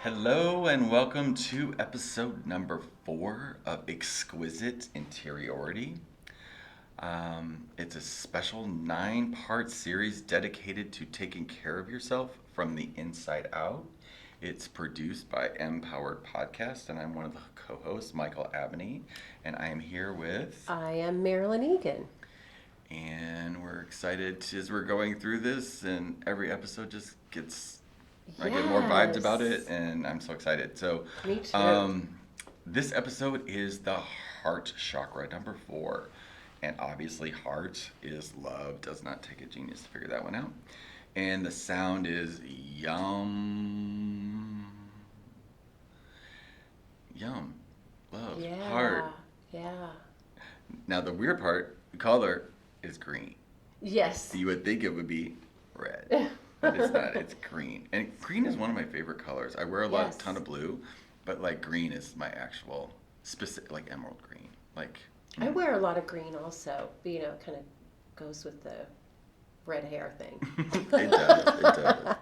Hello and welcome to episode number 4 of Exquisite Interiority. It's a special 9-part series dedicated to taking care of yourself from the inside out. It's produced by MPowered Podcast, and I'm one of the co-hosts, Michael Abney, and I am here with... I am Marilyn Egan. And we're excited as we're going through this, and every episode just gets... I get more vibes about it, and I'm so excited. So, Me too. This episode is the Heart Chakra, number 4. And obviously, heart is love. Does not take a genius to figure that one out. And the sound is yum. Yum. Love. Yeah. Heart. Yeah. Now, the weird part, the color is green. Yes. You would think it would be red. But it's not. It's green. And green is one of my favorite colors. I wear a ton of blue, but like green is my actual specific, like emerald green. Like I wear a lot of green also. You know, kind of goes with the red hair thing. It does. It does.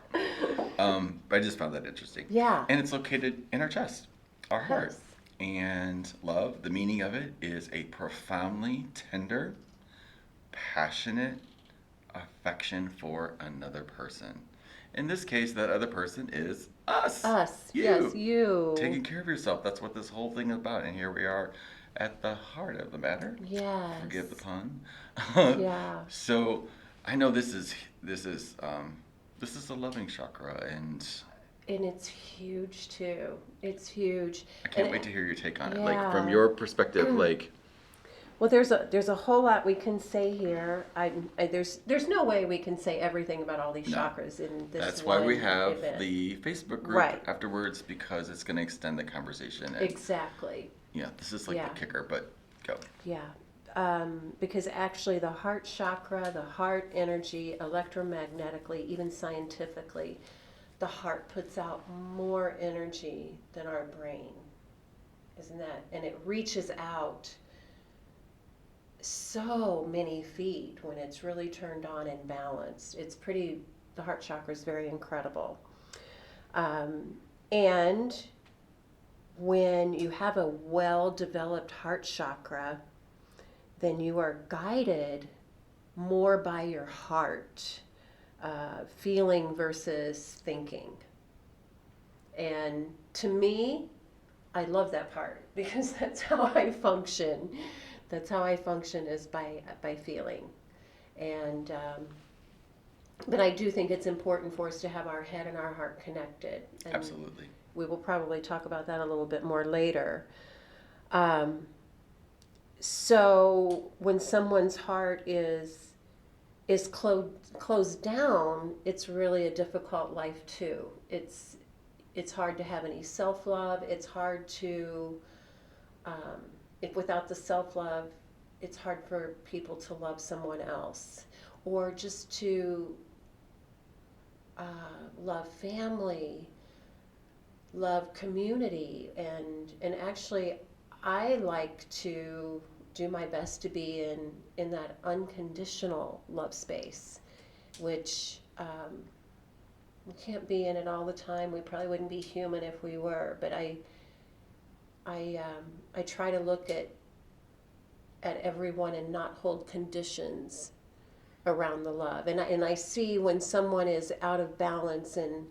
But I just found that interesting. Yeah. And it's located in our chest, our heart. Yes. And love, the meaning of it is a profoundly tender, passionate affection for another person. In this case, that other person is us. Us. You. Yes, you. Taking care of yourself. That's what this whole thing is about. And here we are at the heart of the matter. Yes. Forgive the pun. Yeah. So I know this is the loving chakra, and it's huge too. It's huge. I can't wait to hear your take on it. Yeah. Like from your perspective, like. Well, there's a whole lot we can say here. There's no way we can say everything about all these chakras in this. That's why we have event. the Facebook group afterwards, because it's going to extend the conversation. And, exactly. Yeah, this is like the kicker, but go. Yeah. Because actually the heart chakra, the heart energy, electromagnetically, even scientifically, the heart puts out more energy than our brain. Isn't that? And it reaches out so many feet when it's really turned on and balanced. The heart chakra is very incredible. And when you have a well-developed heart chakra, then you are guided more by your heart, feeling versus thinking. And to me, I love that part because that's how I function. That's how I function, is by feeling. And but I do think it's important for us to have our head and our heart connected. And absolutely. We will probably talk about that a little bit more later. So when someone's heart is closed down, it's really a difficult life too. It's hard to have any self-love. It's hard to if without the self-love, it's hard for people to love someone else, or just to love family, love community, and actually, I like to do my best to be in that unconditional love space, which we can't be in it all the time. We probably wouldn't be human if we were, but I try to look at everyone and not hold conditions around the love. And I see when someone is out of balance and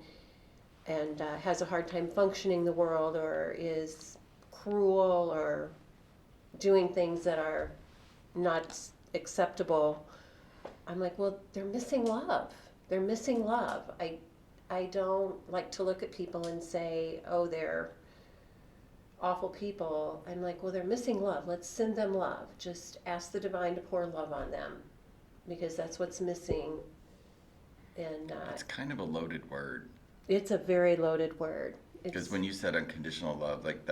has a hard time functioning in the world, or is cruel or doing things that are not acceptable, I'm like, well, they're missing love. They're missing love. I don't like to look at people and say, oh, they're awful people. I'm like, well, they're missing love. Let's send them love. Just ask the divine to pour love on them, because that's what's missing. And it's kind of a loaded word. It's a very loaded word. Because when you said unconditional love, like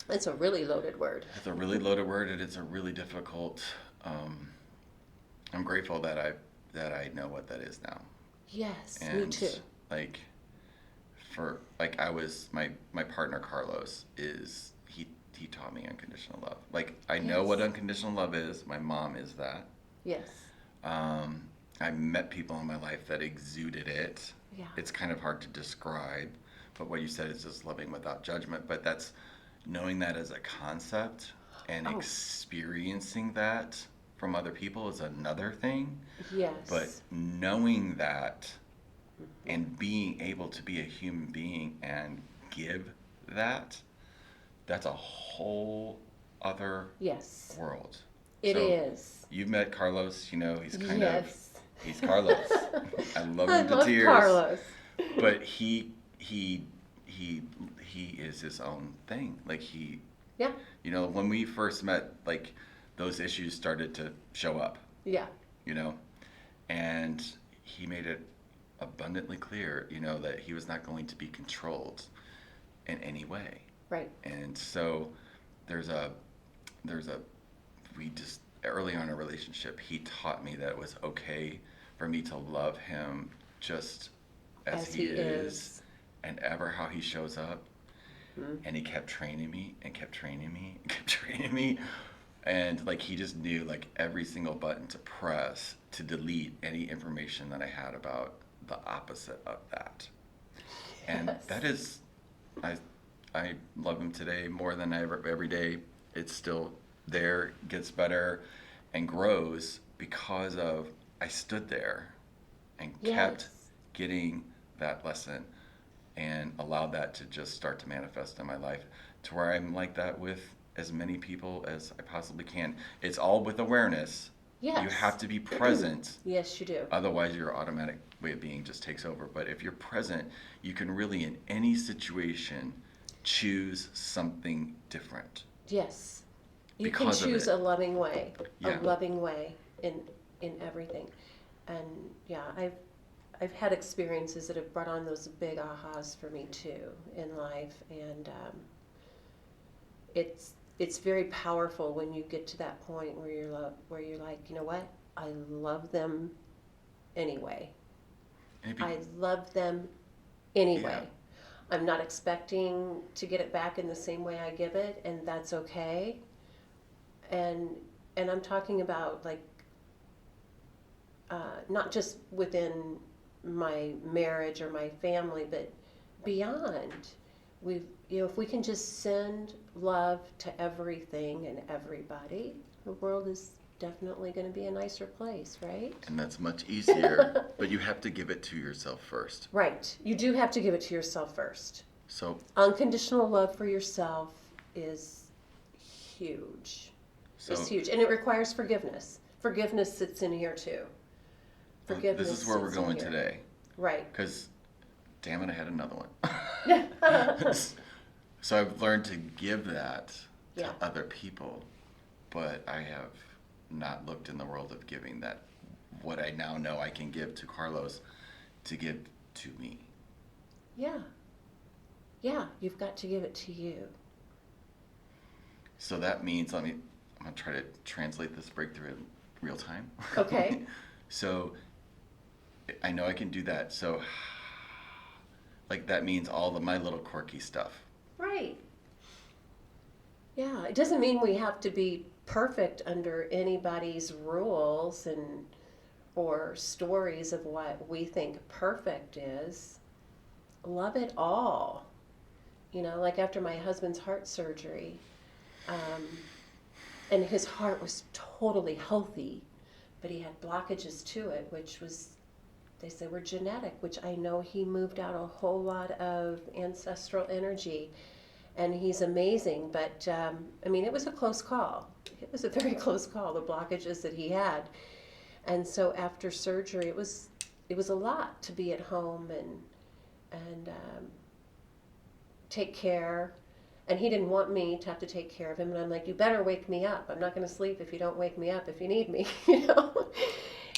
it's a really loaded word. It's a really loaded word, and it's a really difficult. I'm grateful that I know what that is now. Yes, and me too. I was my partner Carlos is he taught me unconditional love. Like I know what unconditional love is. My mom is that. Yes. I met people in my life that exuded it. Yeah. It's kind of hard to describe, but what you said is just loving without judgment. But that's knowing that as a concept and Oh. experiencing that from other people is another thing. Yes. But knowing that and being able to be a human being and give that, that's a whole other Yes. world. It So is. you've met Carlos, you know, he's kind Yes. of, he's Carlos. I love I him to love tears. Carlos. But he is his own thing. Like Yeah. you know, when we first met, like those issues started to show up, Yeah. you know, and he made it abundantly clear, you know, that he was not going to be controlled in any way. Right. And so there's a we just early on in a relationship, he taught me that it was okay for me to love him just as he is and ever how he shows up. Mm-hmm. And he kept training me and kept training me and kept training me. And like he just knew like every single button to press to delete any information that I had about the opposite of that. And Yes. that is, I love him today more than ever. Every day it's still there, gets better and grows because of I stood there and kept Yes. getting that lesson and allowed that to just start to manifest in my life to where I'm like that with as many people as I possibly can. It's all with awareness. Yes. You have to be present. Yes, you do. Otherwise, your automatic way of being just takes over. But if you're present, you can really, in any situation, choose something different. Yes. You Because can of choose it. a loving way. Yeah. A loving way in everything. And yeah, I've had experiences that have brought on those big ahas for me too in life, and it's very powerful when you get to that point where you're like, you know what? I love them anyway. I love them anyway. Yeah. I'm not expecting to get it back in the same way I give it, and that's okay. And I'm talking about like not just within my marriage or my family, but beyond. If we can just send love to everything and everybody, the world is definitely going to be a nicer place, right? And that's much easier, but you have to give it to yourself first. Right. You do have to give it to yourself first. So Unconditional love for yourself is huge. It's huge. And it requires forgiveness. Forgiveness sits in here too. Forgiveness. This is where we're sits in going here. today. Right. Because, damn it, I had another one. So I've learned to give that to Yeah. other people, but I have not looked in the world of giving that, what I now know I can give to Carlos, to give to me. Yeah. Yeah, you've got to give it to you. So that means, I'm going to try to translate this breakthrough in real time. Okay. So I know I can do that. So like that means all of my little quirky stuff. Right. Yeah, it doesn't mean we have to be perfect under anybody's rules or stories of what we think perfect is. Love it all. You know, like after my husband's heart surgery, and his heart was totally healthy, but he had blockages to it, which was, they said, were genetic, which I know he moved out a whole lot of ancestral energy, and he's amazing. But I mean, it was a close call. It was a very close call, the blockages that he had. And so after surgery, it was a lot to be at home and take care. And he didn't want me to have to take care of him. And I'm like, you better wake me up. I'm not going to sleep if you don't wake me up if you need me, you know.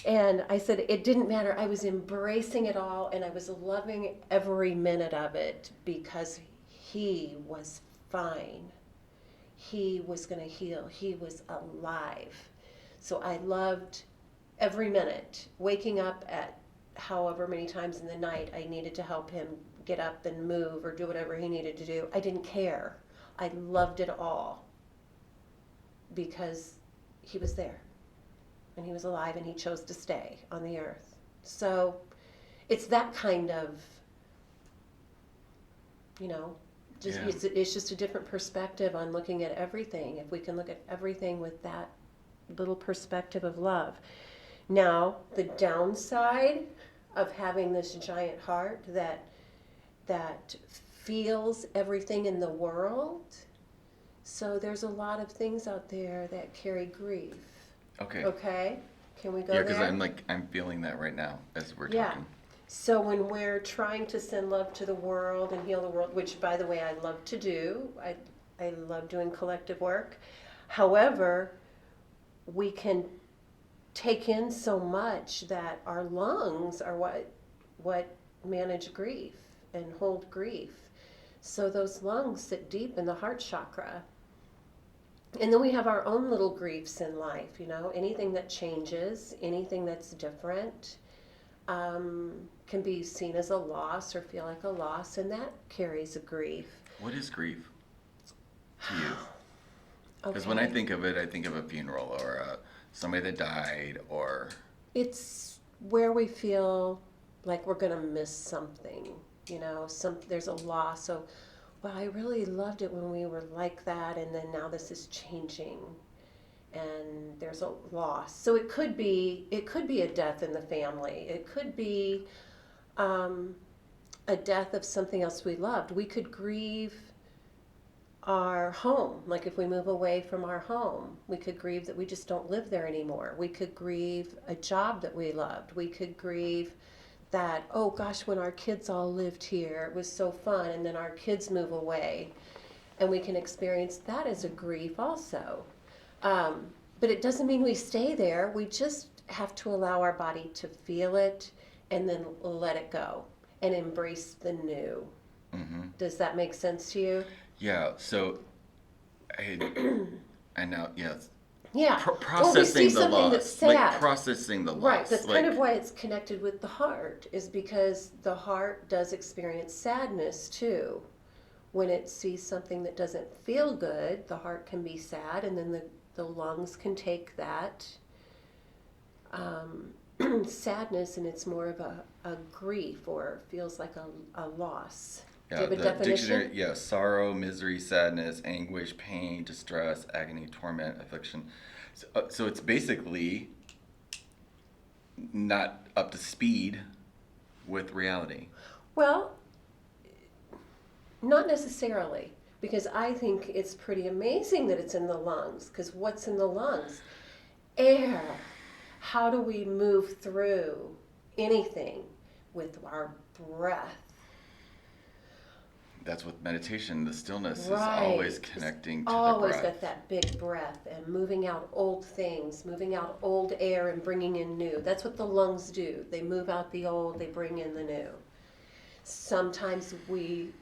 And I said it didn't matter. I was embracing it all, and I was loving every minute of it because he was fine. He was going to heal. He was alive. So I loved every minute. Waking up at however many times in the night I needed to help him get up and move or do whatever he needed to do. I didn't care. I loved it all because he was there. And he was alive, and he chose to stay on the earth. So it's that kind of you know, it's just a different perspective on looking at everything. If we can look at everything with that little perspective of love. Now, the downside of having this giant heart that feels everything in the world. So there's a lot of things out there that carry grief. Okay. Okay? Can we go Yeah, there? because I'm feeling that right now as we're talking. So when we're trying to send love to the world and heal the world, which by the way I love to do, I love doing collective work. However, we can take in so much that our lungs are what manage grief and hold grief. So those lungs sit deep in the heart chakra. And then we have our own little griefs in life, you know, anything that changes, anything that's different, can be seen as a loss or feel like a loss, and that carries a grief. What is grief to you? Because Okay. when I think of it, I think of a funeral or somebody that died, or... It's where we feel like we're going to miss something, you know, there's a loss. So, well, I really loved it when we were like that, and then now this is changing, and there's a loss. So it could be a death in the family. It could be a death of something else we loved. We could grieve our home. Like if we move away from our home, we could grieve that we just don't live there anymore. We could grieve a job that we loved. We could grieve that, oh gosh, when our kids all lived here, it was so fun, and then our kids move away. And we can experience that as a grief also. But it doesn't mean we stay there. We just have to allow our body to feel it and then let it go and embrace the new. Mm-hmm. Does that make sense to you? Yeah, so I know, yes. Yeah. Processing the loss. That's sad. Like processing the loss. Right. That's kind of why it's connected with the heart, is because the heart does experience sadness too. When it sees something that doesn't feel good, the heart can be sad, and then the lungs can take that sadness, and it's more of a grief, or feels like a loss. Yeah, do you have a definition? Dictionary, sorrow, misery, sadness, anguish, pain, distress, agony, torment, affliction. So it's basically not up to speed with reality. Well, not necessarily, because I think it's pretty amazing that it's in the lungs, because what's in the lungs? Air. How do we move through anything? With our breath. That's with meditation, the stillness Right. is always connecting to the Always breath. got that big breath and moving out old things, moving out old air and bringing in new. That's what the lungs do. They move out the old, they bring in the new. Sometimes we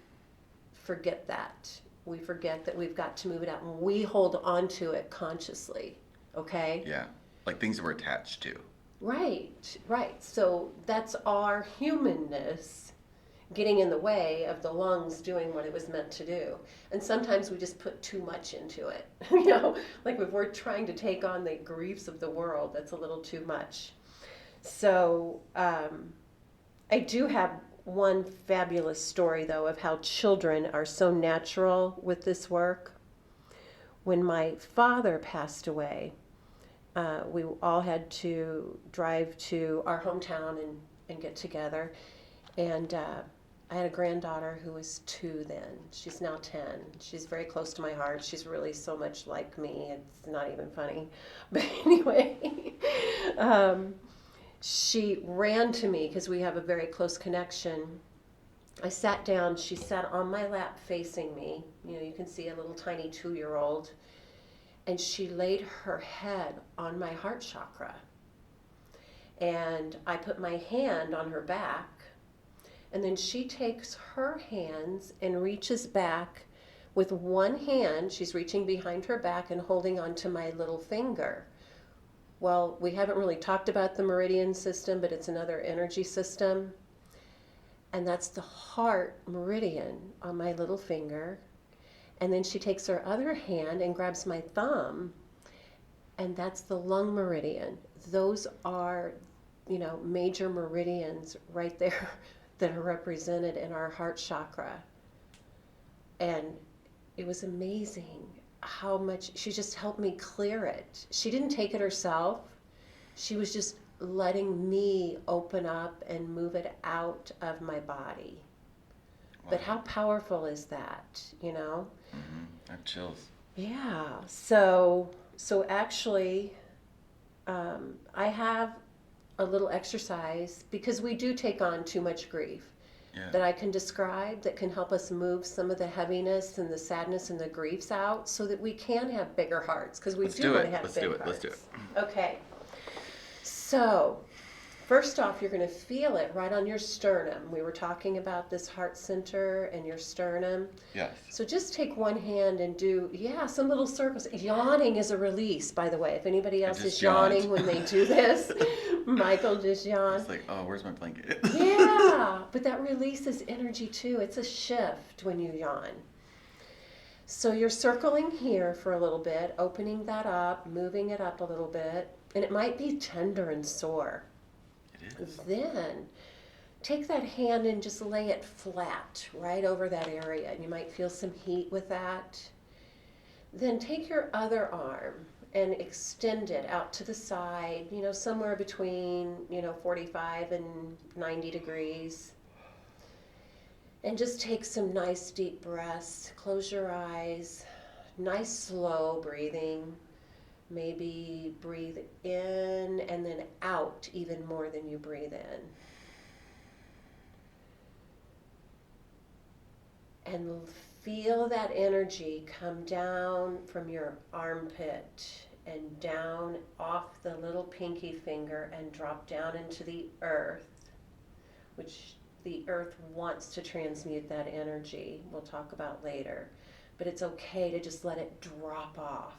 forget that. We forget that we've got to move it out, and we hold on to it consciously, okay? Yeah, like things we're attached to. Right, right. So that's our humanness getting in the way of the lungs doing what it was meant to do. And sometimes we just put too much into it. You know, like if we're trying to take on the griefs of the world, that's a little too much. So I do have one fabulous story, though, of how children are so natural with this work. When my father passed away, we all had to drive to our hometown and get together. And I had a granddaughter who was 2 then. She's now 10. She's very close to my heart. She's really so much like me. It's not even funny. But anyway, she ran to me because we have a very close connection. I sat down. She sat on my lap facing me. You know, you can see a little tiny 2-year-old. And she laid her head on my heart chakra. And I put my hand on her back. And then she takes her hands and reaches back with one hand. She's reaching behind her back and holding onto my little finger. Well, we haven't really talked about the Meridian system, but it's another energy system. And that's the heart meridian on my little finger. And then she takes her other hand and grabs my thumb, and that's the lung meridian. Those are, you know, major meridians right there that are represented in our heart chakra. And it was amazing how much she just helped me clear it. She didn't take it herself. She was just letting me open up and move it out of my body. Wow. But how powerful is that, you know? Mm-hmm. I have chills. Yeah. So actually, I have a little exercise, because we do take on too much grief, that I can describe, that can help us move some of the heaviness and the sadness and the griefs out, so that we can have bigger hearts, because we do want to have big hearts. Let's do it. Okay. So, first off, you're going to feel it right on your sternum. We were talking about this heart center and your sternum. Yes. So just take one hand and do, some little circles. Yawning is a release, by the way. If anybody else is yawning when they do this, Michael just yawned. It's like, oh, where's my blanket? Yeah, but that releases energy too. It's a shift when you yawn. So you're circling here for a little bit, opening that up, moving it up a little bit, and it might be tender and sore. It is. Then take that hand and just lay it flat right over that area, and you might feel some heat with that. Then take your other arm and extend it out to the side, somewhere between, 45 and 90 degrees. And just take some nice deep breaths. Close your eyes. Nice slow breathing. Maybe breathe in and then out even more than you breathe in. And feel that energy come down from your armpit and down off the little pinky finger and drop down into the earth, which the earth wants to transmute that energy. We'll talk about later. But it's okay to just let it drop off.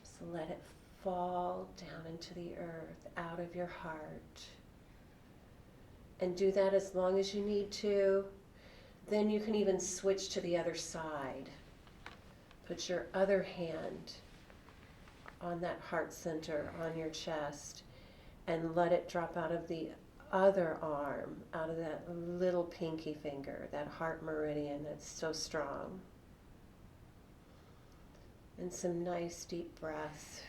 Just let it fall down into the earth, out of your heart. And do that as long as you need to. Then you can even switch to the other side. Put your other hand on that heart center, on your chest, and let it drop out of the other arm, out of that little pinky finger, that heart meridian that's so strong. And some nice deep breaths.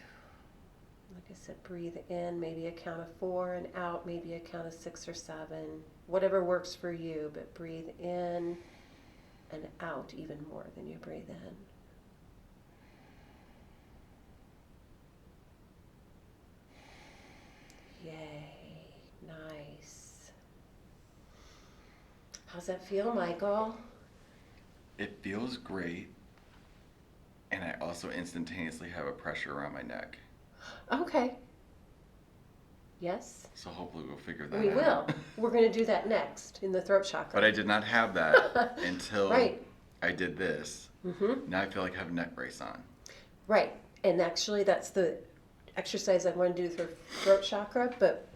Like I said, breathe in, maybe a count of 4, and out, maybe a count of 6 or 7. Whatever works for you, but breathe in and out even more than you breathe in. Yay, nice. How's that feel, Michael? It feels great, and I also instantaneously have a pressure around my neck. Okay. Yes? So hopefully we'll figure that out. We will. We're going to do that next in the throat chakra. But I did not have that until right. I did this. Mm-hmm. Now I feel like I have a neck brace on. Right. And actually that's the exercise I want to do for throat chakra, but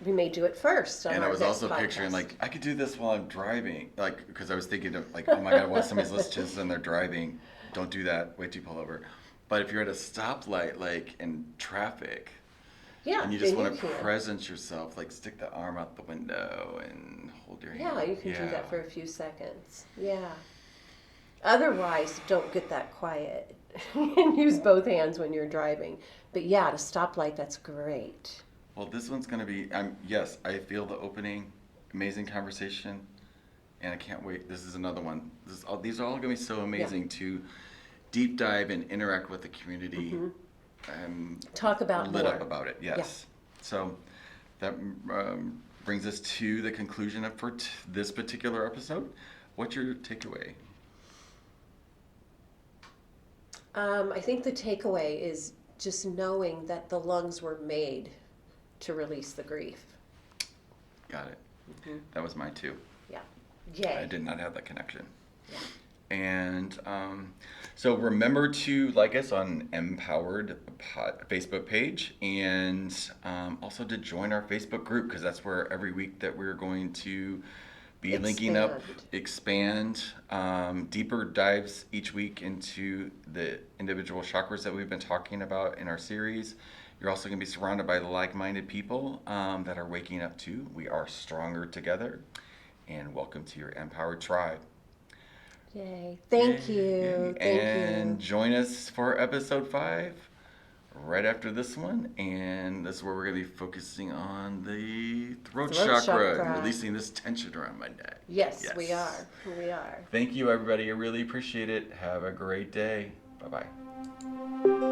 we may do it first. And I was also picturing, like, I could do this while I'm driving. Like, because I was thinking of, like, oh my God, what somebody's listening to this and they're driving. Don't do that. Wait till you pull over. But if you're at a stoplight, like, in traffic, and you just want to presence yourself, like stick the arm out the window and hold your hand. Yeah, you can do that for a few seconds. Yeah. Otherwise, don't get that quiet and use both hands when you're driving. But yeah, at a stoplight, that's great. Well, this one's going to be, yes, I feel the opening, amazing conversation, and I can't wait. This is another one. These are all going to be so amazing to deep dive and interact with the community. Mm-hmm. Talk about lit more. Up about it, yes. Yeah. So that brings us to the conclusion for this particular episode. What's your takeaway? I think the takeaway is just knowing that the lungs were made to release the grief. Got it. Mm-hmm. That was mine too. Yeah. Yay. I did not have that connection. Yeah. And so remember to like us on MPowered Facebook page, and also to join our Facebook group, because that's where every week that we're going to be linking up, expand, deeper dives each week into the individual chakras that we've been talking about in our series. You're also going to be surrounded by like-minded people that are waking up too. We are stronger together, and welcome to your MPowered tribe. Yay. Thank Yay, you. yay. Thank And you. join us for episode 5 right after this one. And this is where we're going to be focusing on the throat chakra and releasing this tension around my neck. Yes, we are. We are. Thank you, everybody. I really appreciate it. Have a great day. Bye-bye.